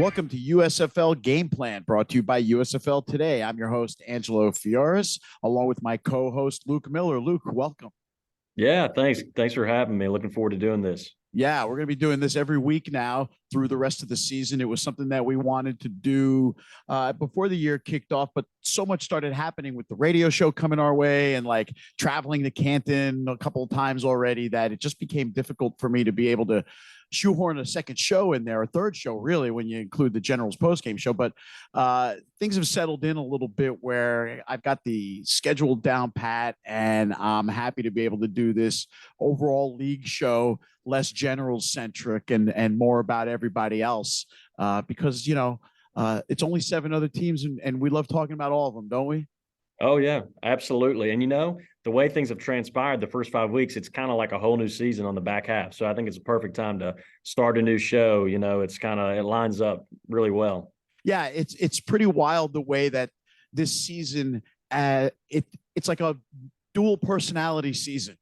Welcome to USFL Game Plan, brought to you by USFL Today. I'm your host, Angelo Fiouris, along with my co-host, Luke Miller. Luke, welcome. Yeah, thanks. Thanks for having me. Looking forward to doing this. Yeah, we're going to be doing this every week now through the rest of the season. It was something that we wanted to do before the year kicked off, but so much started happening with the radio show coming our way and like traveling to Canton a couple of times already that it just became difficult for me to be able to shoehorn a second show in there, a third show, really, when you include the Generals postgame show. But things have settled in a little bit where I've got the schedule down pat, and I'm happy to be able to do this overall league show, less Generals centric and more about everybody else, because, it's only 7 other teams, and we love talking about all of them, don't we? Oh, yeah, absolutely. And, the way things have transpired the first 5 weeks, it's kind of like a whole new season on the back half. So I think it's a perfect time to start a new show. It lines up really well. Yeah, it's pretty wild the way that this season, it's like a dual personality season.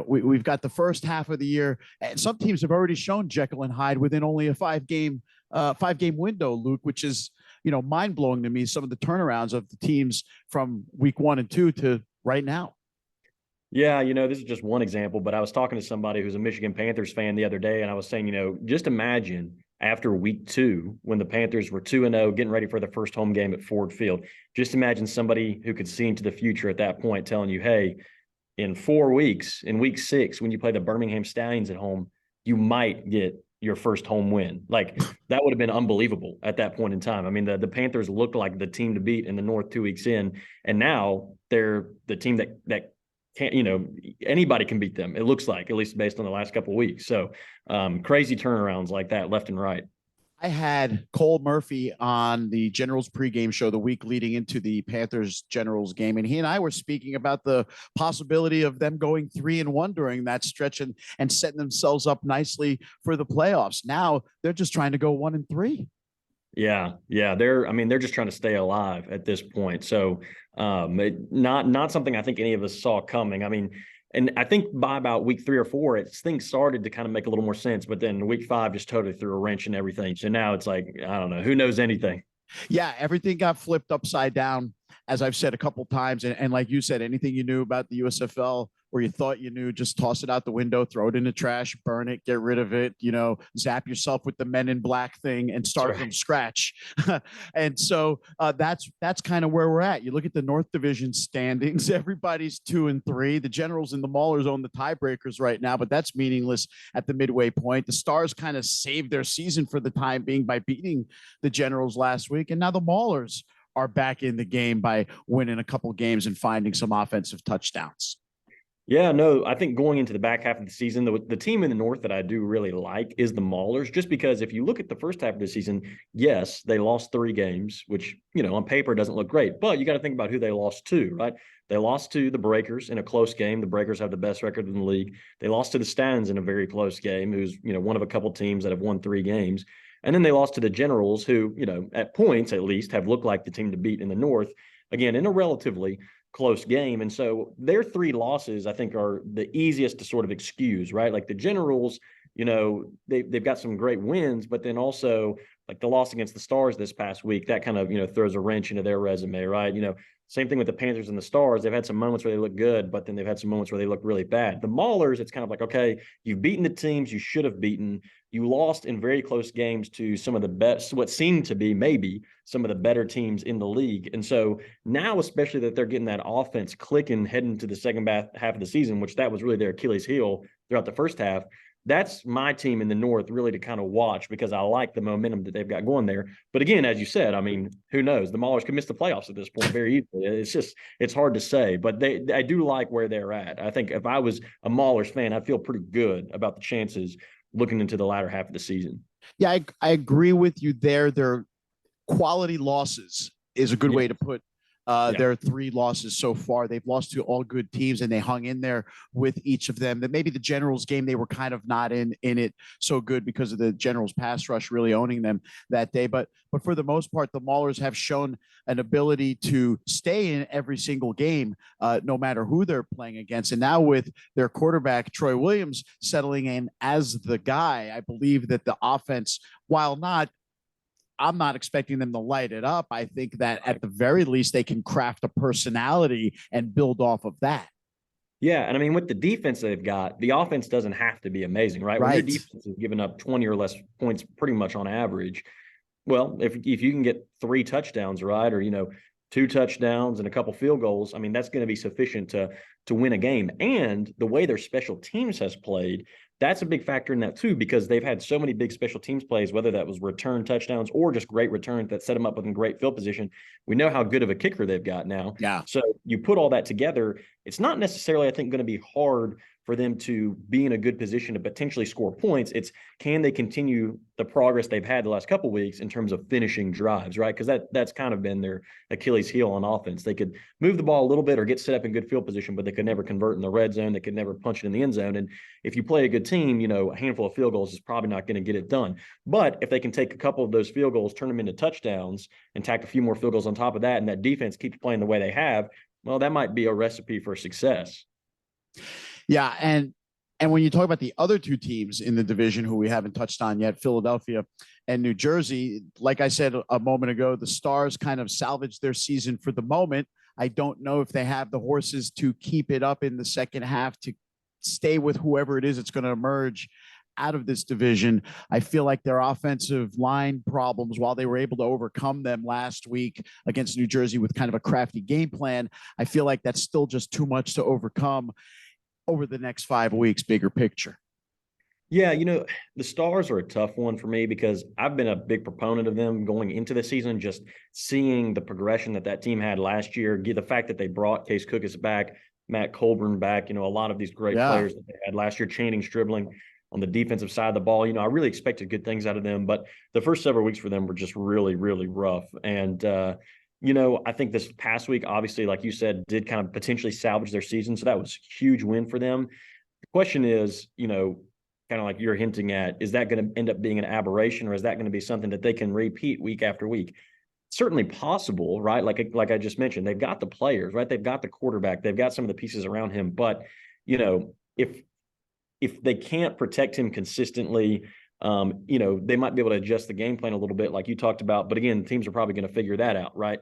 We've got the first half of the year, and some teams have already shown Jekyll and Hyde within only a 5-game window, Luke, which is, mind blowing to me. Some of the turnarounds of the teams from week 1 and 2 to right now. Yeah, this is just one example, but I was talking to somebody who's a Michigan Panthers fan the other day, and I was saying, just imagine after week 2, when the Panthers were 2-0, getting ready for the first home game at Ford Field. Just imagine somebody who could see into the future at that point telling you, hey, in 4 weeks, in week 6, when you play the Birmingham Stallions at home, you might get your first home win. Like, that would have been unbelievable at that point in time. I mean, the Panthers looked like the team to beat in the North 2 weeks in, and now they're the team that can't, anybody can beat them, it looks like, at least based on the last couple of weeks. So crazy turnarounds like that left and right. I had Cole Murphy on the Generals pregame show the week leading into the Panthers Generals game, and he and I were speaking about the possibility of them going 3-1 during that stretch and setting themselves up nicely for the playoffs. Now they're just trying to go 1-3. Yeah. They're just trying to stay alive at this point. So not something I think any of us saw coming. I mean, and I think by about week 3 or 4, things started to kind of make a little more sense. But then week 5 just totally threw a wrench in everything. So now it's like, I don't know, who knows anything. Yeah, everything got flipped upside down, as I've said a couple times. And like you said, anything you knew about the USFL or you thought you knew, just toss it out the window, throw it in the trash, burn it, get rid of it, zap yourself with the Men in Black thing and start from scratch. And so that's kind of where we're at. You look at the North Division standings, everybody's 2-3. The Generals and the Maulers own the tiebreakers right now, but that's meaningless at the midway point. The Stars kind of saved their season for the time being by beating the Generals last week. And now the Maulers are back in the game by winning a couple games and finding some offensive touchdowns. Yeah, no, I think going into the back half of the season, the team in the North that I do really like is the Maulers, just because if you look at the first half of the season, yes, they lost 3 games, which, on paper doesn't look great, but you got to think about who they lost to, right? They lost to the Breakers in a close game. The Breakers have the best record in the league. They lost to the Stallions in a very close game, who's, one of a couple teams that have won 3 games. And then they lost to the Generals, who, at points at least, have looked like the team to beat in the North, again, in a relatively close game. And so their 3 losses, I think, are the easiest to sort of excuse, right? Like the Generals, they've got some great wins, but then also like the loss against the Stars this past week, that kind of, throws a wrench into their resume, right? Same thing with the Panthers and the Stars. They've had some moments where they look good, but then they've had some moments where they look really bad. The Maulers, it's kind of like, okay, you've beaten the teams you should have beaten. You lost in very close games to some of the best, what seemed to be maybe some of the better teams in the league. And so now, especially that they're getting that offense clicking heading to the second half of the season, which that was really their Achilles heel throughout the first half, that's my team in the North really to kind of watch, because I like the momentum that they've got going there. But again, as you said, I mean, who knows? The Maulers could miss the playoffs at this point very easily. It's hard to say, but I do like where they're at. I think if I was a Maulers fan, I'd feel pretty good about the chances looking into the latter half of the season. Yeah, I agree with you there. Their quality losses is a good way to put their 3 losses so far. They've lost to all good teams, and they hung in there with each of them. That maybe the Generals game, they were kind of not in it so good because of the Generals pass rush really owning them that day. But for the most part, the Maulers have shown an ability to stay in every single game, no matter who they're playing against. And now with their quarterback, Troy Williams, settling in as the guy, I believe that the offense, while not I'm not expecting them to light it up. I think that at the very least, they can craft a personality and build off of that. Yeah, and I mean, with the defense they've got, the offense doesn't have to be amazing, right? When your Right. defense is giving up 20 or less points pretty much on average, well, if you can get 3 touchdowns, right, or 2 touchdowns and a couple field goals, I mean, that's going to be sufficient to win a game. And the way their special teams has played, that's a big factor in that too, because they've had so many big special teams plays, whether that was return touchdowns or just great returns that set them up with a great field position. We know how good of a kicker they've got now. Yeah. So you put all that together, it's not necessarily, I think, going to be hard for them to be in a good position to potentially score points. It's, can they continue the progress they've had the last couple of weeks in terms of finishing drives, right? Because that's kind of been their Achilles heel on offense. They could move the ball a little bit or get set up in good field position, but they could never convert in the red zone. They could never punch it in the end zone. And if you play a good team, a handful of field goals is probably not going to get it done. But if they can take a couple of those field goals, turn them into touchdowns, and tack a few more field goals on top of that, and that defense keeps playing the way they have, well, that might be a recipe for success. Yeah, and when you talk about the other two teams in the division who we haven't touched on yet, Philadelphia and New Jersey, like I said a moment ago, the Stars kind of salvaged their season for the moment. I don't know if they have the horses to keep it up in the second half to stay with whoever it is that's going to emerge out of this division. I feel like their offensive line problems, while they were able to overcome them last week against New Jersey with kind of a crafty game plan, I feel like that's still just too much to overcome over the next 5 weeks, bigger picture. Yeah, the Stars are a tough one for me because I've been a big proponent of them going into the season, just seeing the progression that team had last year, the fact that they brought Case Cookus back, Matt Colburn back, a lot of these great players that they had last year, Channing Stribling on the defensive side of the ball. I really expected good things out of them, but the first several weeks for them were just really, really rough. And, I think this past week, obviously, like you said, did kind of potentially salvage their season. So that was a huge win for them. The question is, kind of like you're hinting at, is that going to end up being an aberration, or is that going to be something that they can repeat week after week? Certainly possible, right? Like I just mentioned, they've got the players, right? They've got the quarterback, they've got some of the pieces around him. But, if they can't protect him consistently, they might be able to adjust the game plan a little bit, like you talked about. But again, teams are probably going to figure that out, right?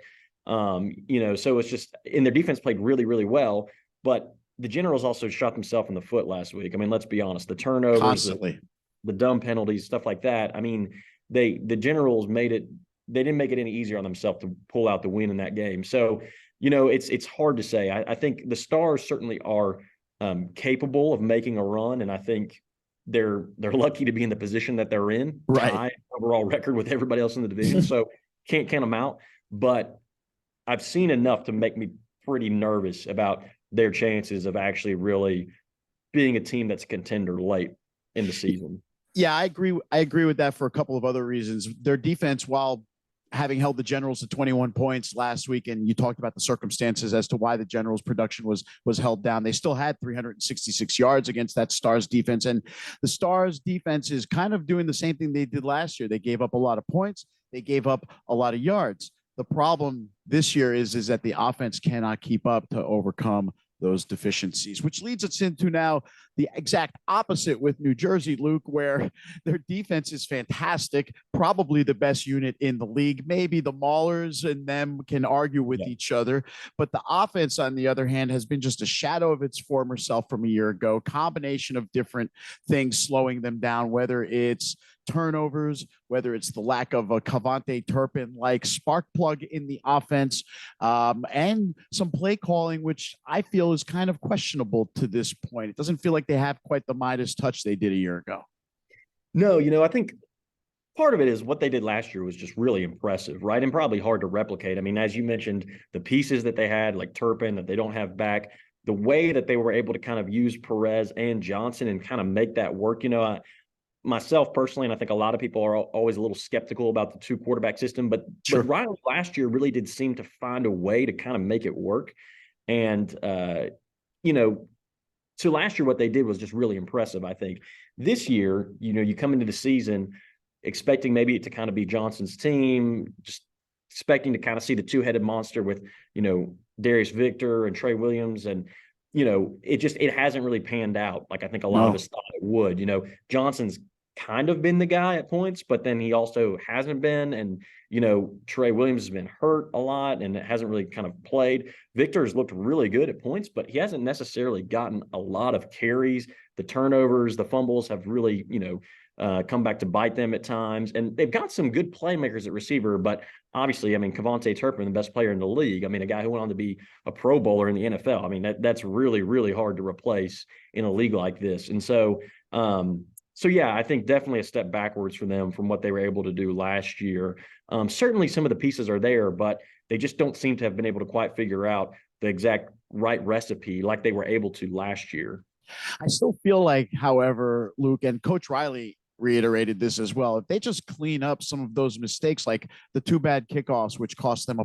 So it's just, and their defense played really, really well, but the Generals also shot themselves in the foot last week. I mean, let's be honest, the turnovers, constantly, the dumb penalties, stuff like that. I mean, the Generals they didn't make it any easier on themselves to pull out the win in that game. So, it's hard to say. I think the Stars certainly are capable of making a run, and I think they're lucky to be in the position that they're in, right? Tie overall record with everybody else in the division. So can't count them out, but I've seen enough to make me pretty nervous about their chances of actually really being a team that's a contender late in the season. Yeah, I agree. I agree with that for a couple of other reasons. Their defense, while having held the Generals to 21 points last week, and you talked about the circumstances as to why the Generals' production was held down, they still had 366 yards against that Stars defense. And the Stars defense is kind of doing the same thing they did last year. They gave up a lot of points. They gave up a lot of yards. The problem this year is that the offense cannot keep up to overcome those deficiencies, which leads us into now the exact opposite with New Jersey, Luke, where their defense is fantastic, probably the best unit in the league. Maybe the Maulers and them can argue with each other, but the offense, on the other hand, has been just a shadow of its former self from a year ago. Combination of different things slowing them down, whether it's turnovers, whether it's the lack of a Cavante Turpin-like spark plug in the offense, and some play calling, which I feel is kind of questionable to this point. It doesn't feel like they have quite the Midas touch they did a year ago. No, I think part of it is what they did last year was just really impressive, right? And probably hard to replicate. I mean, as you mentioned, the pieces that they had, like Turpin, that they don't have back, the way that they were able to kind of use Perez and Johnson and kind of make that work, myself personally, and I think a lot of people are always a little skeptical about the 2-quarterback system, but Riley last year really did seem to find a way to kind of make it work. And, so last year what they did was just really impressive, I think. This year, you come into the season expecting maybe it to kind of be Johnson's team, just expecting to kind of see the two-headed monster with, Darius Victor and Trey Williams, and it hasn't really panned out like I think a lot of us thought it would. Johnson's kind of been the guy at points, but then he also hasn't been. And, Trey Williams has been hurt a lot and hasn't really kind of played. Victor's looked really good at points, but he hasn't necessarily gotten a lot of carries. The turnovers, the fumbles have really, come back to bite them at times. And they've got some good playmakers at receiver, but obviously, I mean, Kevontae Turpin, the best player in the league. I mean, a guy who went on to be a Pro Bowler in the NFL. I mean, that's really, really hard to replace in a league like this. And so yeah, I think definitely a step backwards for them from what they were able to do last year. Certainly some of the pieces are there, but they just don't seem to have been able to quite figure out the exact right recipe like they were able to last year. I still feel like, however, Luke, and Coach Riley reiterated this as well, if they just clean up some of those mistakes, like the two bad kickoffs, which cost them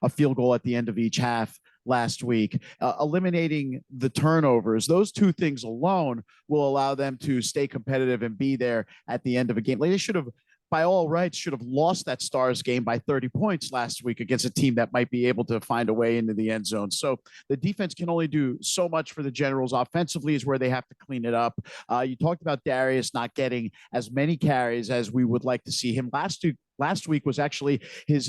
a field goal at the end of each half last week, eliminating the turnovers, those two things alone will allow them to stay competitive and be there at the end of a game. Like they should have, by all rights, should have lost that Stars game by 30 points last week against a team that might be able to find a way into the end zone. So the defense can only do so much for the Generals. Offensively is where they have to clean it up. You talked about Darius not getting as many carries as we would like to see him. Last week was actually his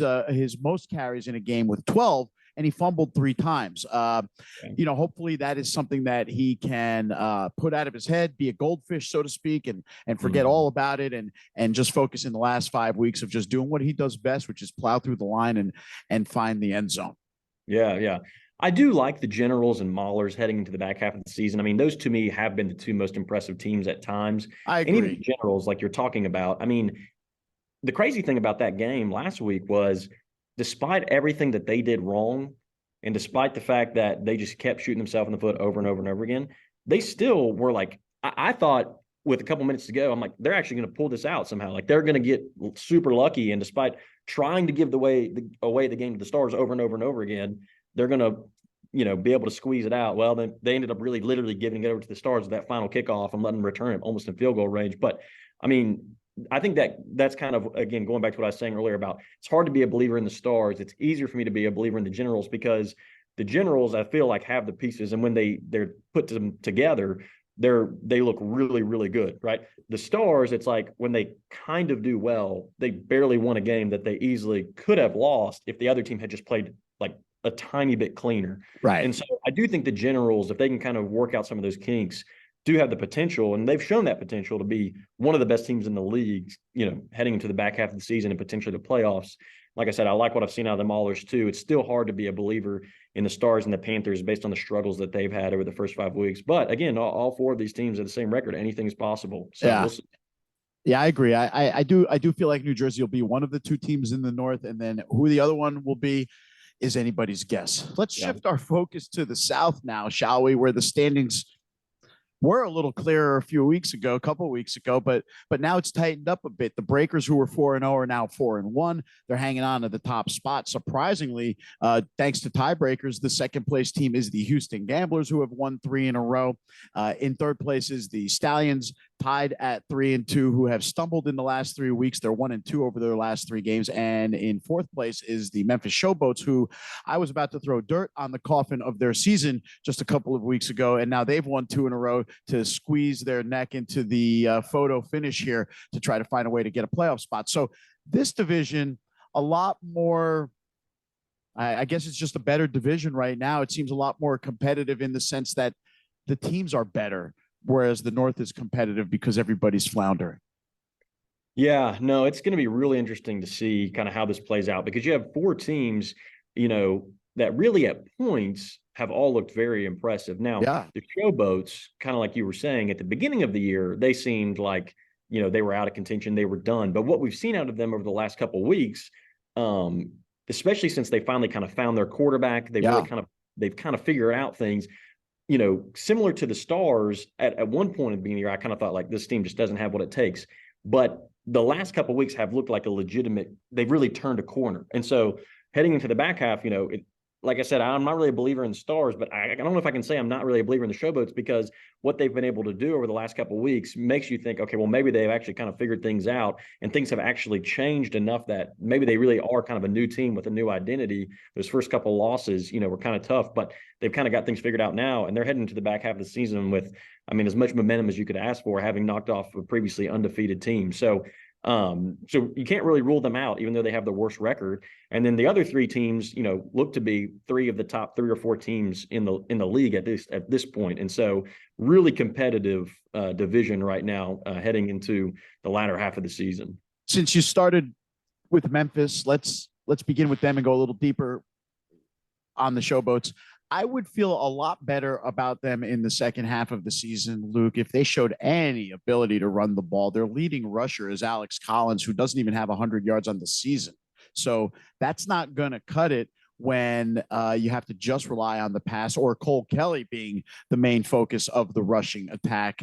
most carries in a game with 12, and he fumbled 3 times. Hopefully that is something that he can put out of his head, be a goldfish, so to speak, and forget all about it, and just focus in the last 5 weeks of just doing what he does best, which is plow through the line and find the end zone. Yeah. I do like the Generals and Maulers heading into the back half of the season. I mean, those to me have been the two most impressive teams at times. I agree. And even the Generals, like you're talking about, I mean, the crazy thing about that game last week was, despite everything that they did wrong, and despite the fact that they just kept shooting themselves in the foot over and over and over again, they still were like, I thought with a couple minutes to go, I'm like, they're actually going to pull this out somehow. Like they're going to get super lucky. And despite trying to give away the game to the Stars over and over and over again, they're going to, be able to squeeze it out. Well, then they ended up really literally giving it over to the Stars with that final kickoff and letting them return it almost in field goal range. But I mean, I think that's kind of, again, going back to what I was saying earlier about it's hard to be a believer in the Stars. It's easier for me to be a believer in the Generals because the Generals, I feel like, have the pieces, and when they're put them together, they look really, really good, right? The Stars, it's like when they kind of do well, they barely won a game that they easily could have lost if the other team had just played like a tiny bit cleaner. Right. And so I do think the Generals, if they can kind of work out some of those kinks, do have the potential, and they've shown that potential to be one of the best teams in the league, heading into the back half of the season and potentially the playoffs. Like I said, I like what I've seen out of the Maulers too. It's still hard to be a believer in the Stars and the Panthers based on the struggles that they've had over the first 5 weeks. But again, all 4 of these teams have the same record. Anything is possible. So yeah. We'll see. Yeah, I agree. I do feel like New Jersey will be one of the 2 teams in the North, and then who the other one will be is anybody's guess. Let's shift our focus to the South now, shall we? Where the standings were a little clearer a couple of weeks ago, but now it's tightened up a bit. The Breakers, who were 4-0, are now 4-1. They're hanging on to the top spot. Surprisingly, thanks to tiebreakers, the second place team is the Houston Gamblers, who have won 3 in a row. In third place is the Stallions, tied at 3-2, who have stumbled in the last 3 weeks. They're 1-2 over their last 3 games. And in fourth place is the Memphis Showboats, who I was about to throw dirt on the coffin of their season just a couple of weeks ago. And now they've won 2 in a row to squeeze their neck into the photo finish here to try to find a way to get a playoff spot. So this division, a lot more, I guess it's just a better division right now. It seems a lot more competitive in the sense that the teams are better, whereas the North is competitive because everybody's floundering. Yeah, no, it's going to be really interesting to see kind of how this plays out, because you have 4 teams, that really at points have all looked very impressive. Now, the Showboats, kind of like you were saying at the beginning of the year, they seemed like, they were out of contention, they were done. But what we've seen out of them over the last couple of weeks, especially since they finally kind of found their quarterback, they've kind of figured out things. Similar to the Stars, at one point at the beginning of the year, I kind of thought like this team just doesn't have what it takes. But the last couple of weeks have looked like they've really turned a corner. And so heading into the back half, like I said, I'm not really a believer in stars, but I don't know if I can say I'm not really a believer in the showboats, because what they've been able to do over the last couple of weeks makes you think, okay, well, maybe they've actually kind of figured things out and things have actually changed enough that maybe they really are kind of a new team with a new identity. Those first couple of losses, were kind of tough, but they've kind of got things figured out now, and they're heading to the back half of the season with, I mean, as much momentum as you could ask for, having knocked off a previously undefeated team. So you can't really rule them out, even though they have the worst record. And then the other three teams, look to be three of the top 3 or 4 teams in the league at this point. And so really competitive division right now, heading into the latter half of the season. Since you started with Memphis, let's begin with them and go a little deeper on the showboats. I would feel a lot better about them in the second half of the season, Luke, if they showed any ability to run the ball. Their leading rusher is Alex Collins, who doesn't even have 100 yards on the season. So that's not going to cut it when you have to just rely on the pass, or Cole Kelly being the main focus of the rushing attack,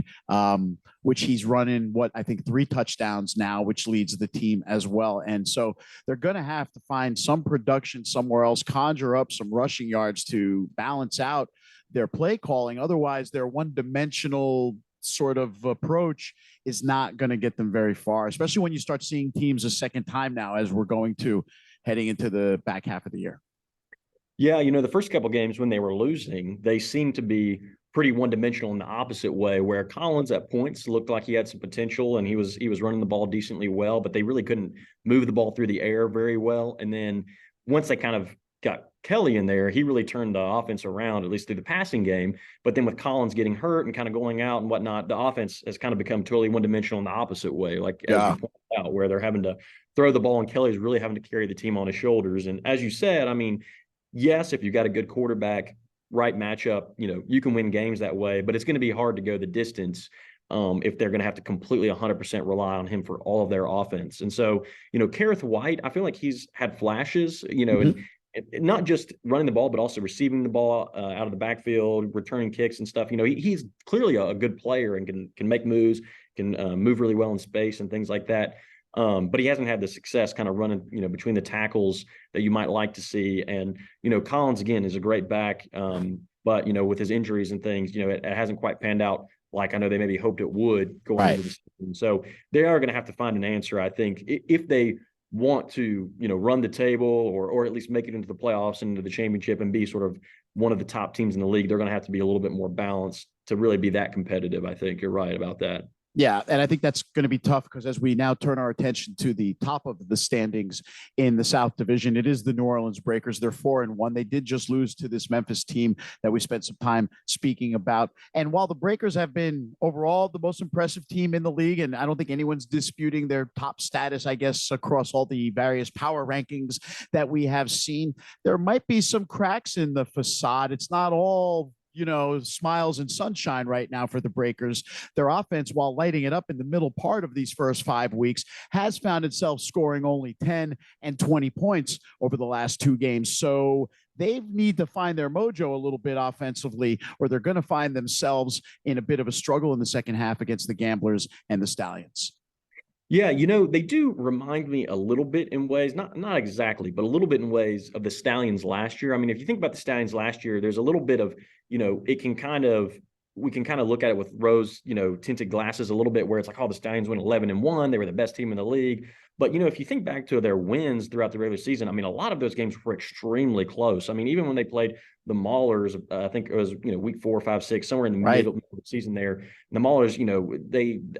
which he's running, I think 3 touchdowns now, which leads the team as well. And so they're going to have to find some production somewhere else, conjure up some rushing yards to balance out their play calling. Otherwise, their one-dimensional sort of approach is not going to get them very far, especially when you start seeing teams a second time now, as we're going to heading into the back half of the year. Yeah, the first couple of games when they were losing, they seemed to be pretty one-dimensional in the opposite way, where Collins at points looked like he had some potential and he was running the ball decently well, but they really couldn't move the ball through the air very well. And then once they kind of got Kelly in there, he really turned the offense around, at least through the passing game. But then with Collins getting hurt and kind of going out and whatnot, the offense has kind of become totally one-dimensional in the opposite way, like as you pointed out, where they're having to throw the ball and Kelly's really having to carry the team on his shoulders. And as you said, I mean, yes, if you've got a good quarterback, right matchup, you can win games that way, but it's going to be hard to go the distance if they're going to have to completely 100% rely on him for all of their offense. And so, Kareth White, I feel like he's had flashes, and not just running the ball, but also receiving the ball out of the backfield, returning kicks and stuff. He's clearly a good player and can make moves, can move really well in space and things like that. But he hasn't had the success kind of running, between the tackles that you might like to see. And, Collins, again, is a great back. But, with his injuries and things, it hasn't quite panned out like I know they maybe hoped it would going into the season. So they are going to have to find an answer, I think, if they want to, run the table or at least make it into the playoffs and into the championship and be sort of one of the top teams in the league. They're going to have to be a little bit more balanced to really be that competitive. I think you're right about that. Yeah, and I think that's going to be tough because as we now turn our attention to the top of the standings in the South Division, it is the New Orleans Breakers. They're 4-1. They did just lose to this Memphis team that we spent some time speaking about. And while the Breakers have been overall the most impressive team in the league, and I don't think anyone's disputing their top status, I guess, across all the various power rankings that we have seen, there might be some cracks in the facade. It's not all smiles and sunshine right now for the Breakers. Their offense, while lighting it up in the middle part of these first 5 weeks, has found itself scoring only 10 and 20 points over the last 2 games. So they need to find their mojo a little bit offensively, or they're going to find themselves in a bit of a struggle in the second half against the Gamblers and the Stallions. Yeah, they do remind me a little bit in ways, not exactly, but a little bit in ways of the Stallions last year. I mean, if you think about the Stallions last year, there's a little bit of, we can kind of look at it with rose, tinted glasses a little bit, where it's like, oh, the Stallions went 11-1. They were the best team in the league. But, if you think back to their wins throughout the regular season, I mean, a lot of those games were extremely close. I mean, even when they played the Maulers, I think it was, week 4, 5, 6, somewhere in the middle of the season there. And the Maulers,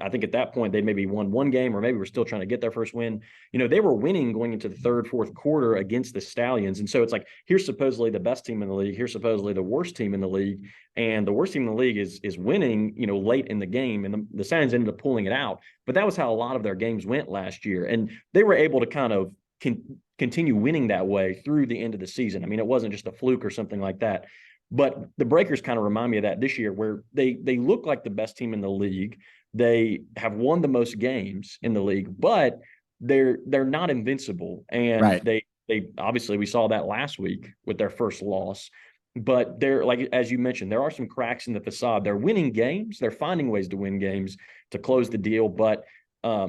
I think at that point, they maybe won 1 game or maybe were still trying to get their first win. They were winning going into the 3rd, 4th quarter against the Stallions. And so it's like, here's supposedly the best team in the league. Here's supposedly the worst team in the league. And the worst team in the league is winning, late in the game. And the Stallions ended up pulling it out. But that was how a lot of their games went last year. And they were able to kind of continue winning that way through the end of the season. I mean, it wasn't just a fluke or something like that. But the Breakers kind of remind me of that this year, where they look like the best team in the league. They have won the most games in the league, but they're not invincible. And they obviously, we saw that last week with their first loss. But they're, like, as you mentioned, there are some cracks in the facade. They're winning games. They're finding ways to win games to close the deal. But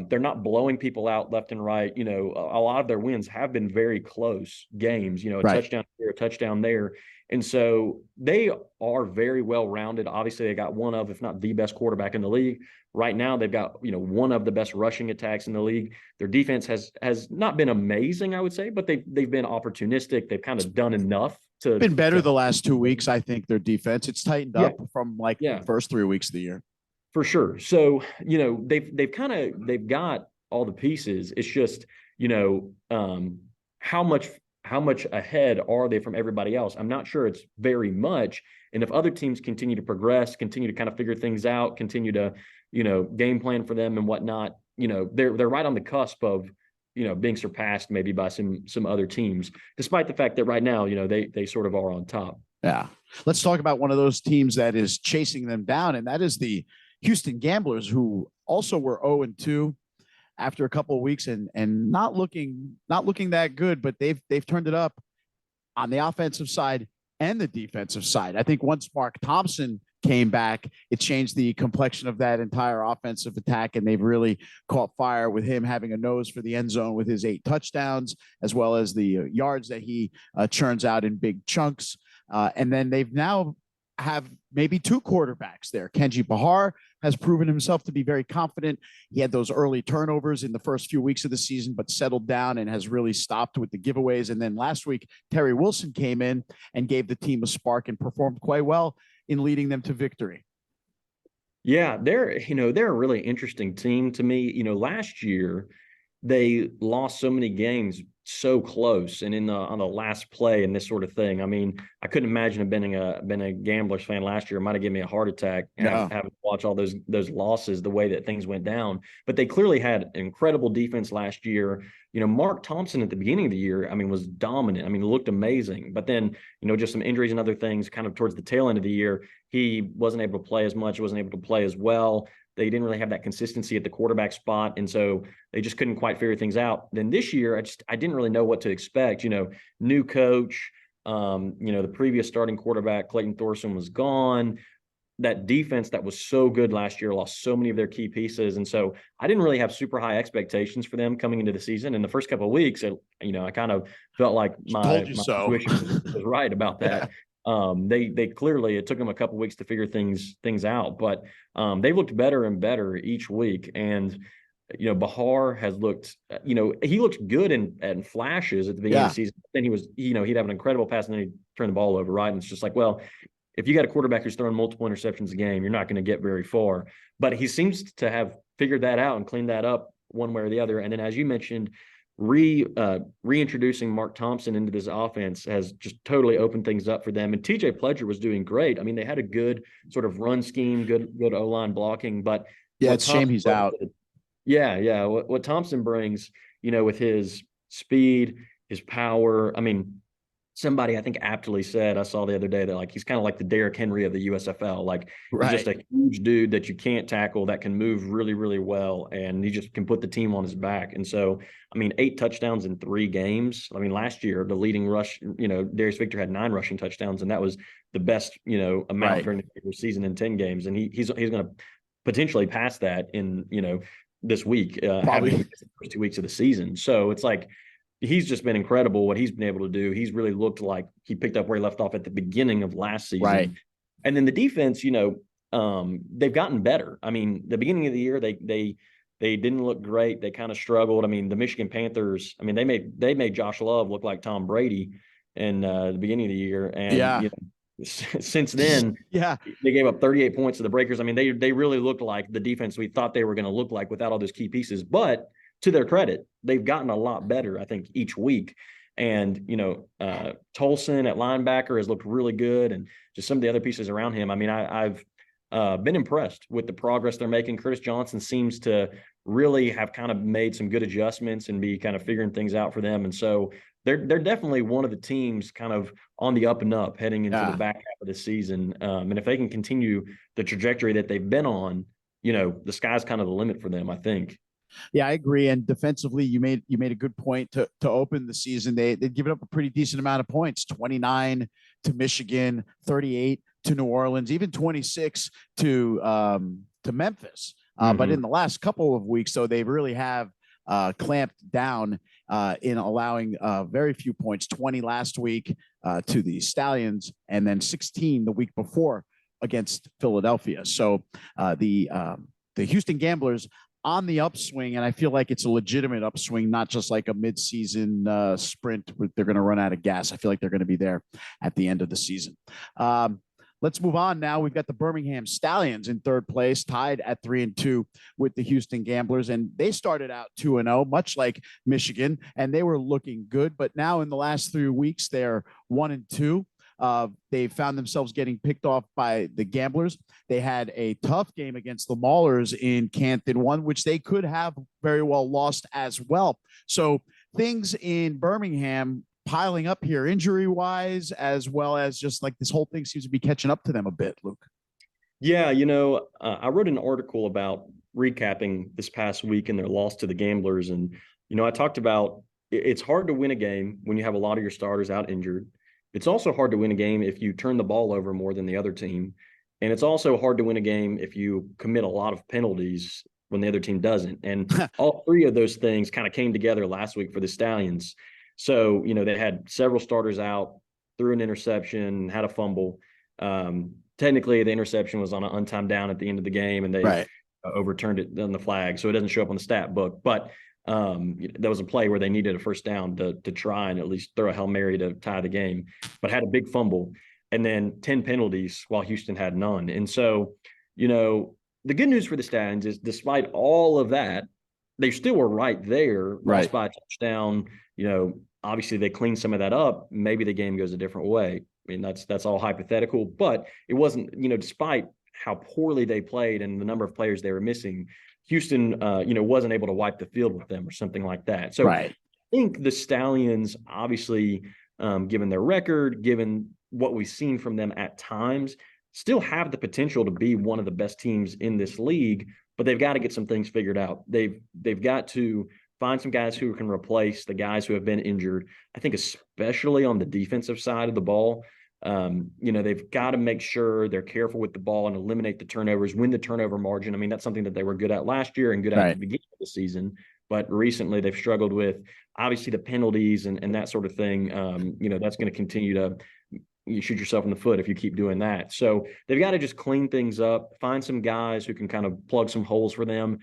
they're not blowing people out left and right. You know, a lot of their wins have been very close games, you know, a touchdown here, a touchdown there. And so they are very well rounded. Obviously, they got one of, if not the best quarterback in the league. Right now, they've got, you know, one of the best rushing attacks in the league. Their defense has not been amazing, I would say, but they've been opportunistic. They've kind of done enough to been better the last 2 weeks. I think their defense, it's tightened up from like the first 3 weeks of the year. For sure. So, you know, they've got all the pieces. It's just, you know, how much ahead are they from everybody else? I'm not sure it's very much. And if other teams continue to progress, continue to kind of figure things out, continue to, you know, game plan for them and whatnot, you know, they're right on the cusp of, you know, being surpassed maybe by some other teams, despite the fact that right now, you know, they sort of are on top. Yeah. Let's talk about one of those teams that is chasing them down, and that is the Houston Gamblers, who also were 0-2 after a couple of weeks and not looking that good, but they've turned it up on the offensive side and the defensive side. I think once Mark Thompson came back, it changed the complexion of that entire offensive attack, and they've really caught fire with him having a nose for the end zone with his 8 touchdowns, as well as the yards that he churns out in big chunks. And then they've now have maybe 2 quarterbacks there. Kenji Bahar has proven himself to be very confident. He had those early turnovers in the first few weeks of the season, but settled down and has really stopped with the giveaways. And then last week, Terry Wilson came in and gave the team a spark and performed quite well in leading them to victory. Yeah, they're a really interesting team to me. You know, last year they lost so many games so close and on the last play and this sort of thing. I mean, I couldn't imagine being a Gamblers fan last year. It might have given me a heart attack having to watch all those losses, the way that things went down. But they clearly had an incredible defense last year. You know, Mark Thompson at the beginning of the year, I mean, was dominant. I mean, looked amazing. But then, you know, just some injuries and other things kind of towards the tail end of the year, he wasn't able to play as much, wasn't able to play as well. They didn't really have that consistency at the quarterback spot. And so they just couldn't quite figure things out. Then this year, I didn't really know what to expect. You know, new coach, you know, the previous starting quarterback, Clayton Thorson, was gone. That defense that was so good last year lost so many of their key pieces. And so I didn't really have super high expectations for them coming into the season. In the first couple of weeks, you know, I kind of felt like my intuition was right about that. They clearly, it took them a couple of weeks to figure things out, but they looked better and better each week. And, you know, Bahar has looked, you know, he looked good in flashes at the beginning of the season. Then he was, you know, he'd have an incredible pass and then he'd turn the ball over, right? And it's just like, well, if you got a quarterback who's throwing multiple interceptions a game, you're not going to get very far. But he seems to have figured that out and cleaned that up one way or the other. And then, as you mentioned, reintroducing Mark Thompson into this offense has just totally opened things up for them. And TJ Pledger was doing great. I mean, they had a good sort of run scheme, good O-line blocking, but it's a shame he's out. Yeah. What Thompson brings, you know, with his speed, his power. I mean, somebody I think aptly said, I saw the other day, that like he's kind of like the Derrick Henry of the USFL. Like he's just a huge dude that you can't tackle, that can move really, really well, and he just can put the team on his back. And so, I mean, 8 touchdowns in 3 games. I mean, last year the leading rush, you know, Darius Victor had 9 rushing touchdowns, and that was the best, you know, amount during the regular season in 10 games. And he's going to potentially pass that in, you know, this week, probably the first 2 weeks of the season. So it's like, he's just been incredible what he's been able to do. He's really looked like he picked up where he left off at the beginning of last season. Right. And then the defense, you know, they've gotten better. I mean, the beginning of the year, they didn't look great. They kind of struggled. I mean, the Michigan Panthers, I mean, they made Josh Love look like Tom Brady in the beginning of the year. And you know, since then, they gave up 38 points to the Breakers. I mean, they really looked like the defense we thought they were going to look like without all those key pieces. But to their credit, they've gotten a lot better, I think, each week. And, you know, Tolson at linebacker has looked really good, and just some of the other pieces around him. I mean, I've been impressed with the progress they're making. Curtis Johnson seems to really have kind of made some good adjustments and be kind of figuring things out for them. And so they're definitely one of the teams kind of on the up and up heading into the back half of the season. And if they can continue the trajectory that they've been on, you know, the sky's kind of the limit for them, I think. Yeah, I agree. And defensively, you made a good point to open the season. They'd given up a pretty decent amount of points, 29 to Michigan, 38 to New Orleans, even 26 to Memphis. But in the last couple of weeks, so they really have clamped down in allowing very few points, 20 last week to the Stallions, and then 16 the week before against Philadelphia. So the Houston Gamblers on the upswing, and I feel like it's a legitimate upswing, not just like a midseason sprint where they're going to run out of gas. I feel like they're going to be there at the end of the season. Let's move on now. We've got the Birmingham Stallions in third place, tied at 3-2 with the Houston Gamblers. And they started out 2-0, much like Michigan, and they were looking good. But now in the last 3 weeks, they're 1-2. They found themselves getting picked off by the Gamblers. They had a tough game against the Maulers in Canton, one which they could have very well lost as well. So things in Birmingham piling up here injury wise, as well as just like this whole thing seems to be catching up to them a bit, Luke. Yeah, I wrote an article about recapping this past week and their loss to the Gamblers. And, I talked about it's hard to win a game when you have a lot of your starters out injured. It's also hard to win a game if you turn the ball over more than the other team. And it's also hard to win a game if you commit a lot of penalties when the other team doesn't. And all three of those things kind of came together last week for the Stallions. So, they had several starters out, threw an interception, had a fumble. Technically, the interception was on an untimed down at the end of the game, and they overturned it on the flag. So it doesn't show up on the stat book. But there was a play where they needed a first down to try and at least throw a Hail Mary to tie the game, but had a big fumble. And then 10 penalties while Houston had none. And so, the good news for the Stallions is despite all of that, they still were right there, lost by a touchdown. Obviously they cleaned some of that up. Maybe the game goes a different way. I mean, that's all hypothetical, but it wasn't, despite how poorly they played and the number of players they were missing, Houston, wasn't able to wipe the field with them or something like that. So I think the Stallions, obviously, given their record, given what we've seen from them at times, still have the potential to be one of the best teams in this league, but they've got to get some things figured out. They've got to find some guys who can replace the guys who have been injured. I think especially on the defensive side of the ball, they've got to make sure they're careful with the ball and eliminate the turnovers, win the turnover margin. I mean, that's something that they were good at last year and good at the beginning of the season. But recently they've struggled with, obviously, the penalties and that sort of thing. That's going to continue to you shoot yourself in the foot if you keep doing that. So they've got to just clean things up, find some guys who can kind of plug some holes for them.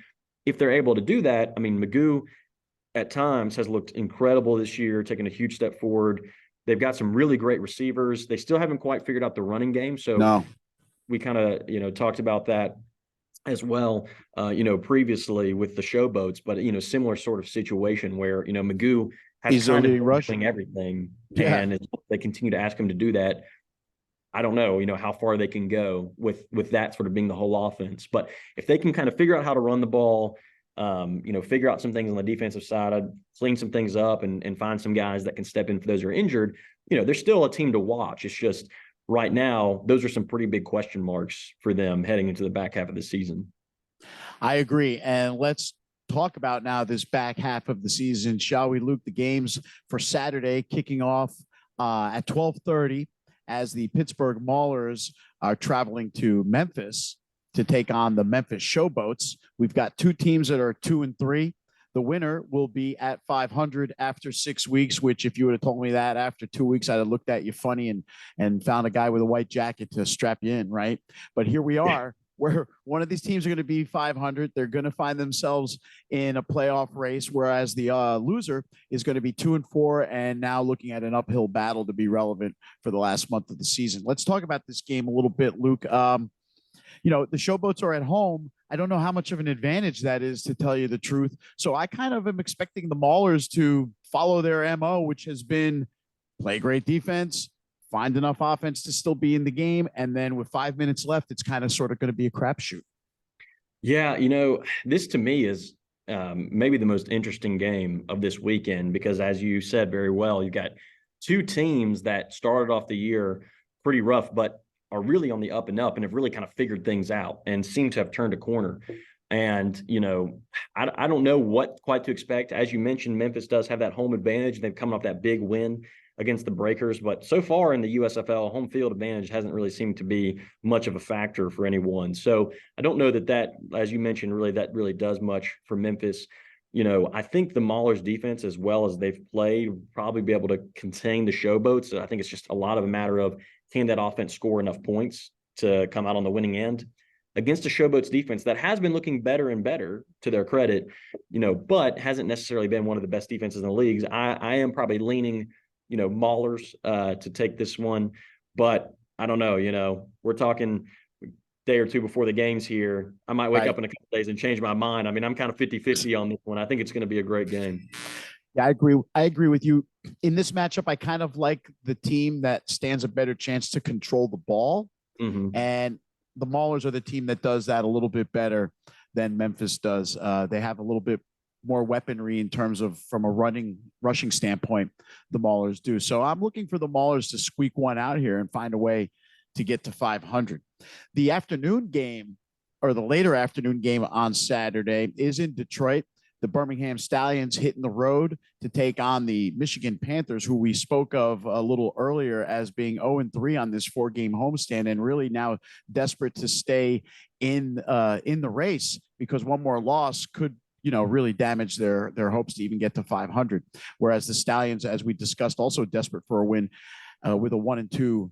If they're able to do that, I mean, Magoo at times has looked incredible this year, taking a huge step forward. They've got some really great receivers. They still haven't quite figured out the running game. So we kind of, talked about that as well, previously with the Showboats, but, similar sort of situation where, Magoo has kind of rushing everything. Yeah. And they continue to ask him to do that. I don't know, how far they can go with that sort of being the whole offense. But if they can kind of figure out how to run the ball, figure out some things on the defensive side, clean some things up and find some guys that can step in for those who are injured, they're still a team to watch. It's just right now, those are some pretty big question marks for them heading into the back half of the season. I agree. And let's talk about now this back half of the season, shall we, Luke? The games for Saturday kicking off at 12:30 as the Pittsburgh Maulers are traveling to Memphis to take on the Memphis Showboats. We've got two teams that are 2-3. The winner will be at 500 after 6 weeks, which if you would have told me that after 2 weeks, I'd have looked at you funny and found a guy with a white jacket to strap you in, right? But here we are, where one of these teams are going to be 500. They're going to find themselves in a playoff race, whereas the loser is going to be 2-4 and now looking at an uphill battle to be relevant for the last month of the season. Let's talk about this game a little bit, Luke. The Showboats are at home. I don't know how much of an advantage that is, to tell you the truth. So I kind of am expecting the Maulers to follow their MO, which has been play great defense, find enough offense to still be in the game. And then with 5 minutes left, it's kind of sort of going to be a crapshoot. Yeah. This to me is maybe the most interesting game of this weekend, because as you said very well, you've got two teams that started off the year pretty rough, but are really on the up and up and have really kind of figured things out and seem to have turned a corner. And, I don't know what quite to expect. As you mentioned, Memphis does have that home advantage. They've come off that big win against the Breakers. But so far in the USFL, home field advantage hasn't really seemed to be much of a factor for anyone. So I don't know that, as you mentioned, that really does much for Memphis. I think the Maulers defense, as well as they've played, will probably be able to contain the Showboats. So I think it's just a lot of a matter of, can that offense score enough points to come out on the winning end against a Showboats defense that has been looking better and better, to their credit, but hasn't necessarily been one of the best defenses in the leagues. I am probably leaning, Maulers to take this one, but I don't know. We're talking day or two before the games here. I might wake up in a couple days and change my mind. I mean, I'm kind of 50-50 on this one. I think it's going to be a great game. Yeah, I agree with you. In this matchup, I kind of like the team that stands a better chance to control the ball. Mm-hmm. And the Maulers are the team that does that a little bit better than Memphis does. They have a little bit more weaponry in terms of, from a rushing standpoint, the Maulers do. So I'm looking for the Maulers to squeak one out here and find a way to get to 500. The afternoon game, or the later afternoon game on Saturday, is in Detroit. The Birmingham Stallions hitting the road to take on the Michigan Panthers, who we spoke of a little earlier as being 0-3 on this 4-game homestand, and really now desperate to stay in the race, because one more loss could really damage their hopes to even get to 500. Whereas the Stallions, as we discussed, also desperate for a win with a 1-2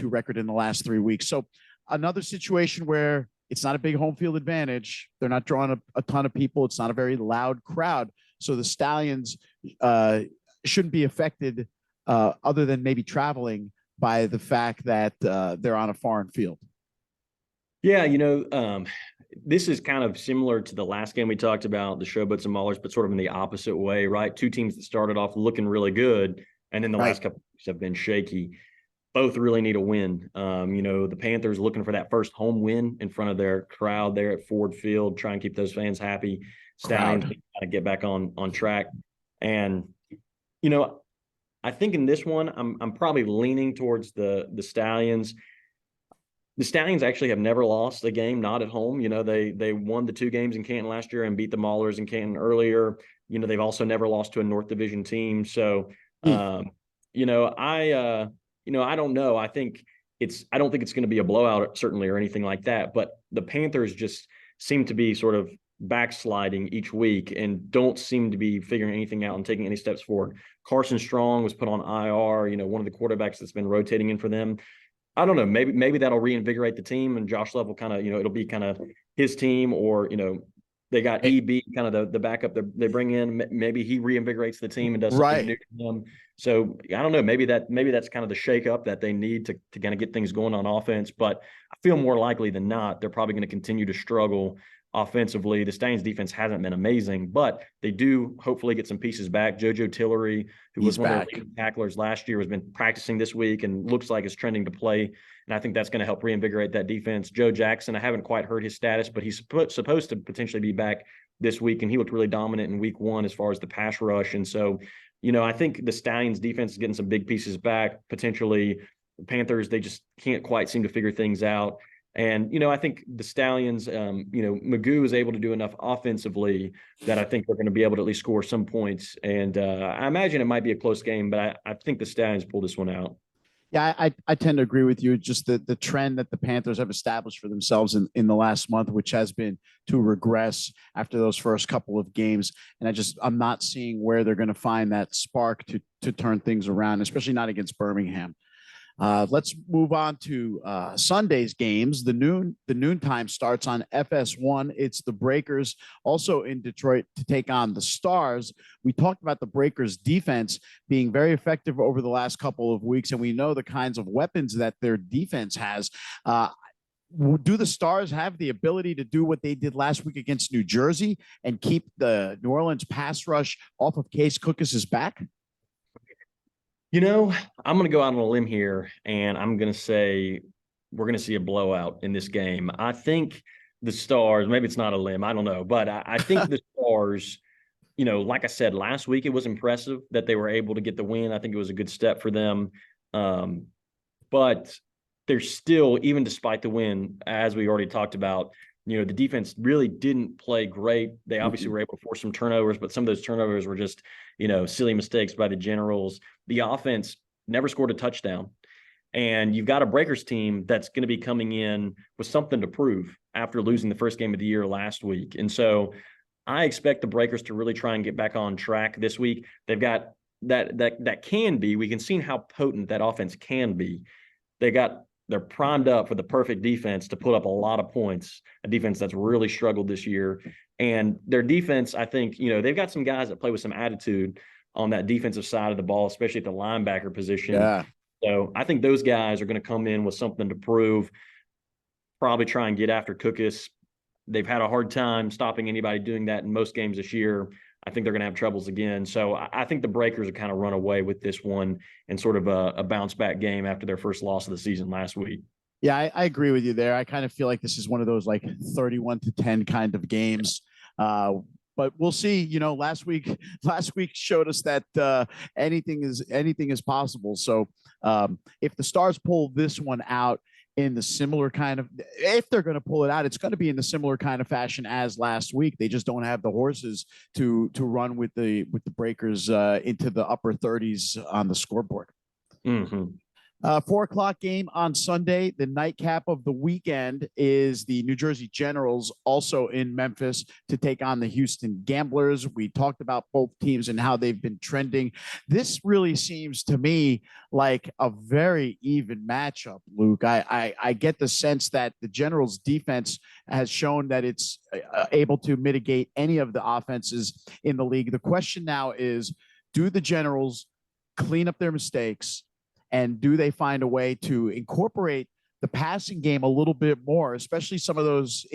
record in the last 3 weeks. So another situation where it's not a big home field advantage. They're not drawing a ton of people. It's not a very loud crowd. So the Stallions shouldn't be affected other than maybe traveling by the fact that they're on a foreign field. Yeah, this is kind of similar to the last game we talked about, the Showboats and Maulers, but sort of in the opposite way, right? Two teams that started off looking really good, and then the last couple of weeks have been shaky. Both really need a win. The Panthers looking for that first home win in front of their crowd there at Ford Field, try and keep those fans happy. Stallions kind of get back on track. And, I think in this one, I'm probably leaning towards the Stallions. The Stallions actually have never lost a game not at home. They won the 2 games in Canton last year and beat the Maulers in Canton earlier. They've also never lost to a North Division team. So, I don't know. I don't think it's going to be a blowout, certainly, or anything like that. But the Panthers just seem to be sort of backsliding each week and don't seem to be figuring anything out and taking any steps forward. Carson Strong was put on IR, one of the quarterbacks that's been rotating in for them. I don't know. Maybe that'll reinvigorate the team, and Josh Love will kind of, it'll be kind of his team, or, they got EB, kind of the backup they bring in. Maybe he reinvigorates the team and does something new to them. So I don't know. Maybe that's kind of the shakeup that they need to kind of get things going on offense. But I feel more likely than not, they're probably going to continue to struggle offensively. The Stallions defense hasn't been amazing, but they do hopefully get some pieces back. JoJo Tillery, who was one of their leading tacklers last year, has been practicing this week and looks like is trending to play. And I think that's going to help reinvigorate that defense. Joe Jackson, I haven't quite heard his status, but he's supposed to potentially be back this week, and he looked really dominant in week 1 as far as the pass rush. And so, I think the Stallions defense is getting some big pieces back. Potentially, the Panthers, they just can't quite seem to figure things out. And, I think the Stallions, Magoo is able to do enough offensively that I think they're going to be able to at least score some points. And I imagine it might be a close game, but I think the Stallions pull this one out. Yeah, I tend to agree with you. Just the trend that the Panthers have established for themselves in the last month, which has been to regress after those first couple of games. And I'm not seeing where they're going to find that spark to turn things around, especially not against Birmingham. Let's move on to Sunday's games. The noontime starts on FS1. It's the Breakers, also in Detroit, to take on the Stars. We talked about the Breakers' defense being very effective over the last couple of weeks, and we know the kinds of weapons that their defense has. Do the Stars have the ability to do what they did last week against New Jersey and keep the New Orleans pass rush off of Case Cookus' back? I'm going to go out on a limb here, and I'm going to say we're going to see a blowout in this game. I think the Stars, maybe it's not a limb, I don't know, but I think the Stars, like I said, last week it was impressive that they were able to get the win. I think it was a good step for them. But they're still, even despite the win, as we already talked about, The defense really didn't play great. They obviously were able to force some turnovers, but some of those turnovers were just, silly mistakes by the Generals. The offense never scored a touchdown. And you've got a Breakers team that's going to be coming in with something to prove after losing the first game of the year last week. And so I expect the Breakers to really try and get back on track this week. They've got that can be. We can see how potent that offense can be. They're primed up for the perfect defense to put up a lot of points, a defense that's really struggled this year. And their defense, I think, they've got some guys that play with some attitude on that defensive side of the ball, especially at the linebacker position. Yeah. So I think those guys are going to come in with something to prove, probably try and get after Cookus. They've had a hard time stopping anybody doing that in most games this year. I think they're going to have troubles again. So I think the Breakers are kind of run away with this one and sort of a bounce back game after their first loss of the season last week. Yeah, I agree with you there. I kind of feel like this is one of those like 31-10 kind of games. But we'll see. Last week showed us that anything is possible. So if the Stars pull this one out in the similar kind of, if they're going to pull it out, it's going to be in the similar kind of fashion as last week. They just don't have the horses to run with the Breakers into the upper 30s on the scoreboard. 4:00 game on Sunday. The nightcap of the weekend is the New Jersey Generals, also in Memphis, to take on the Houston Gamblers. We talked about both teams and how they've been trending. This really seems to me like a very even matchup, Luke. I get the sense that the Generals defense has shown that it's able to mitigate any of the offenses in the league. The question now is, do the Generals clean up their mistakes? And do they find a way to incorporate the passing game a little bit more, especially some of those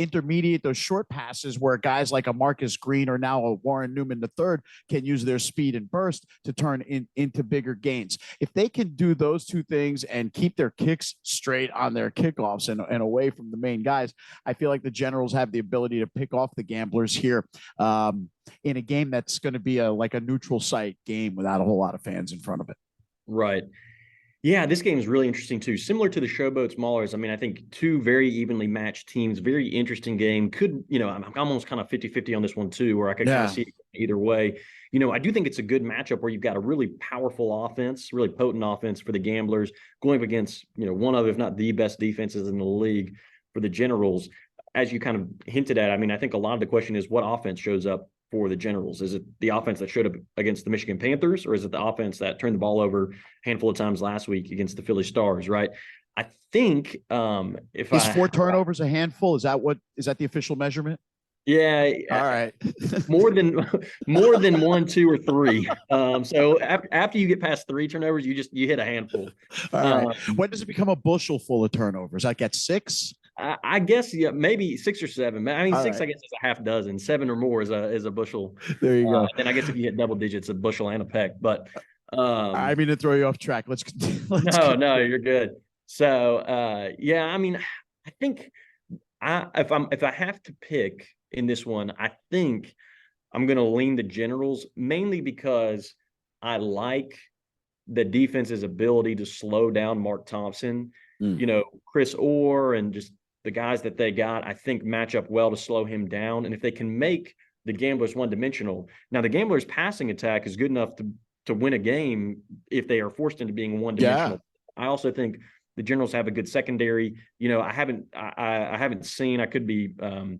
short passes where guys like a Marcus Green or now a Warren Newman III can use their speed and burst to turn into bigger gains. If they can do those two things and keep their kicks straight on their kickoffs and away from the main guys, I feel like the Generals have the ability to pick off the Gamblers here in a game that's going to be like a neutral site game without a whole lot of fans in front of it. Right. Yeah, this game is really interesting too. Similar to the Showboats Maulers. I mean, I think two very evenly matched teams, very interesting game. I'm almost kind of 50-50 on this one too, where I could kind of see it either way. I do think it's a good matchup where you've got a really powerful offense, really potent offense for the Gamblers going up against, one of, if not the best defenses in the league for the Generals. As you kind of hinted at, I mean, I think a lot of the question is what offense shows up for the Generals. Is it the offense that showed up against the Michigan Panthers, or is it the offense that turned the ball over a handful of times last week against the Philly Stars, right? I think is 4 turnovers a handful? Is that the official measurement? Yeah. All right. more than 1, 2, or 3. So after you get past 3 turnovers, you hit a handful. All right. When does it become a bushel full of turnovers? That gets 6? I guess, yeah, maybe 6 or 7. I mean, 6, right. I guess, is a half dozen. 7 or more is a bushel. There you go. Then I guess if you hit double digits, a bushel and a peck. But I mean to throw you off track. Let's no, you're good. So yeah, I mean, I think if I have to pick in this one, I think I'm going to lean the Generals, mainly because I like the defense's ability to slow down Mark Thompson. Chris Orr and just the guys that they got, I think, match up well to slow him down. And if they can make the Gamblers one-dimensional, now the Gamblers' passing attack is good enough to win a game if they are forced into being one-dimensional. Yeah. I also think the Generals have a good secondary. I haven't seen. I could be out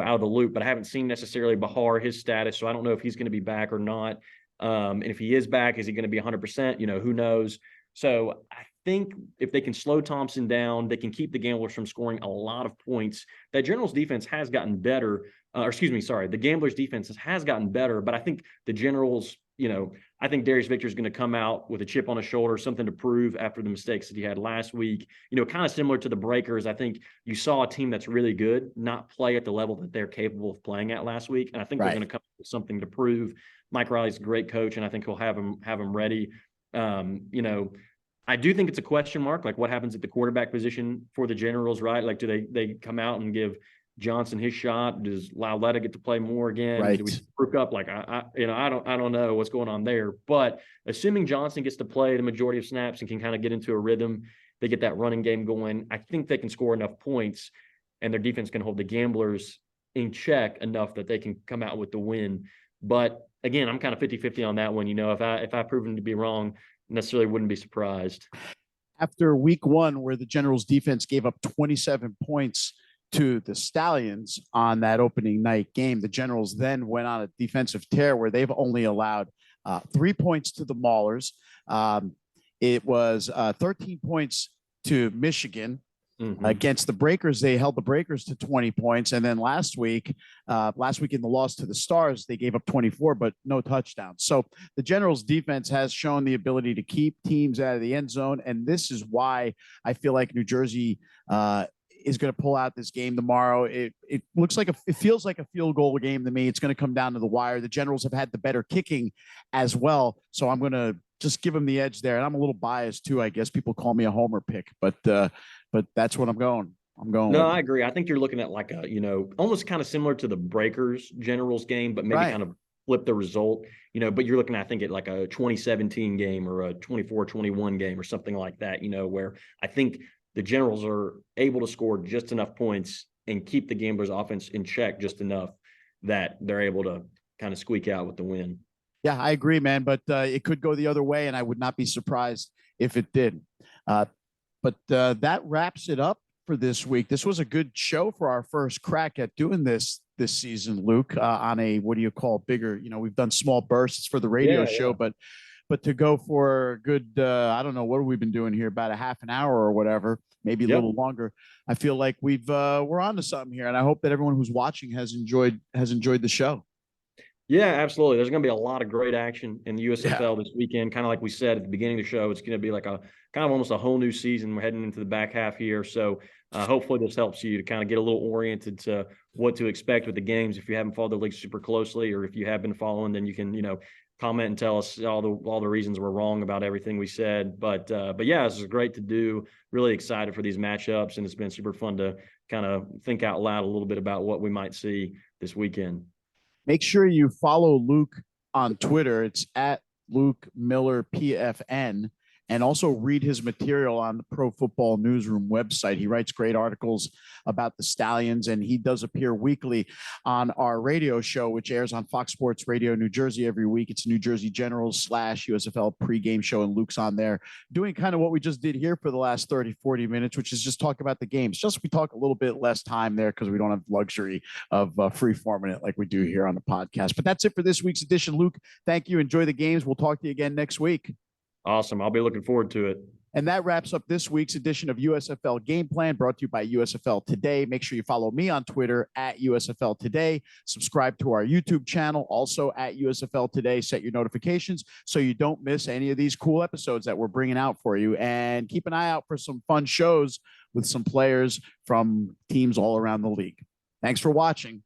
of the loop, but I haven't seen necessarily Bahar, his status, so I don't know if he's going to be back or not. And if he is back, is he going to be 100%? Who knows? So I think if they can slow Thompson down, they can keep the Gamblers from scoring a lot of points. That Generals defense has gotten better. The Gamblers defense has gotten better, but I think the Generals, I think Darius Victor is going to come out with a chip on his shoulder, something to prove after the mistakes that he had last week. Kind of similar to the Breakers. I think you saw a team that's really good not play at the level that they're capable of playing at last week, and I think they're going to come with something to prove. Mike Riley's a great coach, and I think he'll have him ready. I do think it's a question mark, like what happens at the quarterback position for the Generals, right? Like, do they come out and give Johnson his shot? Does Lauletta get to play more again? Right. Do we broke up? Like, I don't know what's going on there. But assuming Johnson gets to play the majority of snaps and can kind of get into a rhythm, they get that running game going, I think they can score enough points. and their defense can hold the Gamblers in check enough that they can come out with the win. But again, I'm kind of 50-50 on that one. If I prove them to be wrong, necessarily wouldn't be surprised. After week one, where the Generals defense gave up 27 points to the Stallions on that opening night game, the Generals then went on a defensive tear where they've only allowed 3 points to the Maulers. It was 13 points to Michigan. Mm-hmm. Against the Breakers, they held the Breakers to 20 points. And then last week in the loss to the Stars, they gave up 24, but no touchdowns. So the Generals defense has shown the ability to keep teams out of the end zone. And this is why I feel like New Jersey is going to pull out this game tomorrow. It feels like a field goal game to me. It's going to come down to the wire. The Generals have had the better kicking as well. So I'm going to just give them the edge there. And I'm a little biased too. I guess people call me a homer pick, but that's what I'm going. No, I agree. I think you're looking at like a, almost kind of similar to the Breakers Generals game, but maybe kind of flip the result, but you're looking, I think, at like a 2017 game or a 24-21 game or something like that, where I think the Generals are able to score just enough points and keep the Gamblers offense in check just enough that they're able to kind of squeak out with the win. Yeah, I agree, man, but it could go the other way, and I would not be surprised if it did. But that wraps it up for this week. This was a good show for our first crack at doing this season, Luke, on a, what do you call, bigger, we've done small bursts for the radio show, but to go for a good, I don't know, what have we been doing here? About a half an hour or whatever, maybe a little longer. I feel like we're on to something here, and I hope that everyone who's watching has enjoyed the show. Yeah, absolutely. There's going to be a lot of great action in the USFL this weekend. Kind of like we said at the beginning of the show, it's going to be like a kind of almost a whole new season. We're heading into the back half here. So hopefully this helps you to kind of get a little oriented to what to expect with the games. If you haven't followed the league super closely, or if you have been following, then you can, comment and tell us all the reasons we're wrong about everything we said. But yeah, this is great to do. Really excited for these matchups. And it's been super fun to kind of think out loud a little bit about what we might see this weekend. Make sure you follow Luke on Twitter. It's at Luke Miller PFN, and also read his material on the Pro Football Newsroom website. He writes great articles about the Stallions, and he does appear weekly on our radio show, which airs on Fox Sports Radio New Jersey every week. It's New Jersey Generals / USFL pregame show, and Luke's on there doing kind of what we just did here for the last 30-40 minutes, which is just talk about the games. Just we talk a little bit less time there because we don't have the luxury of free-forming it like we do here on the podcast. But that's it for this week's edition. Luke, thank you. Enjoy the games. We'll talk to you again next week. Awesome. I'll be looking forward to it. And that wraps up this week's edition of USFL Game Plan, brought to you by USFL Today. Make sure you follow me on Twitter at USFL Today. Subscribe to our YouTube channel, also at USFL Today. Set your notifications so you don't miss any of these cool episodes that we're bringing out for you. And keep an eye out for some fun shows with some players from teams all around the league. Thanks for watching.